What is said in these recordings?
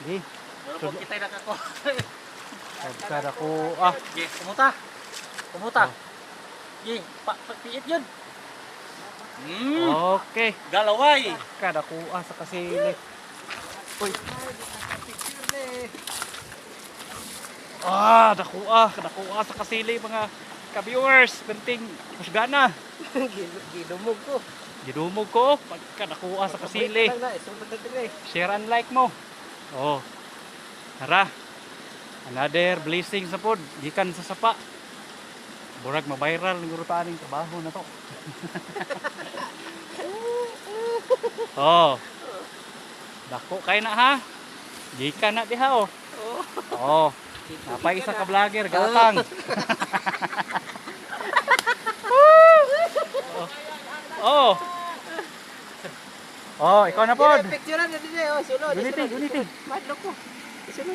Di. Pero kung kita nakako. Kada ko Gi, kumuta. Kumuta. Gi, piit yun. Okay. Galaway. Kada ko sa kasili. Uy. Dakuha sa kasili mga ka-viewers. Penting husgana. Gidumog ko. Gidumog ko pagka nakuha sa kasili. Share and like mo. Oh. Tara. Another blessing sa pod gikan sa sapa. Burag ma-viral ng aning trabaho na to. Oh. Dako kay na ha. Gikan na diha oh. Oh. Napay isa ka vlogger gatang. Oh. Oh, ikaw na pod. Picturean na din oh, sulod. Gunitin. Madlok ko. Sulod.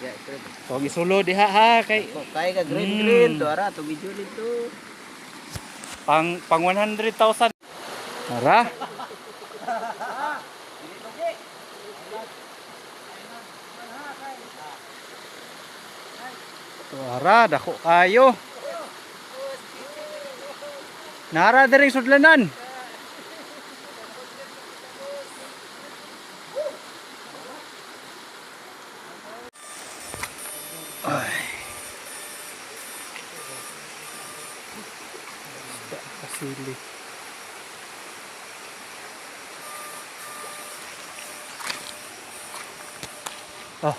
Ya, sulod. So gisulod diha ha kay Kay ka green to ara to video nito. pang 100,000. Tara. Tara, dako kayo. Nara diring sudlanan. Ay. Kasili. Oh.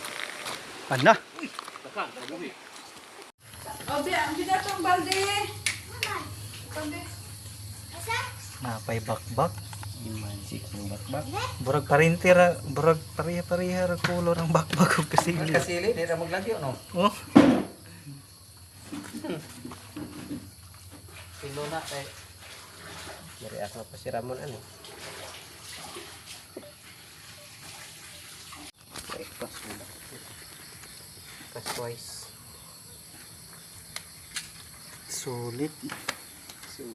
Ana. Obi, ang ginatong balde. Napay bakbak. Magic ng bakbak. Burag parintira, burag pariha-pariha ra kulo ng bakbak ug kasili. Kasili di ra maglagyo no. Oh. Pilo na kay. Dari asa pa si Ramon ano. Kaswise. Sulit.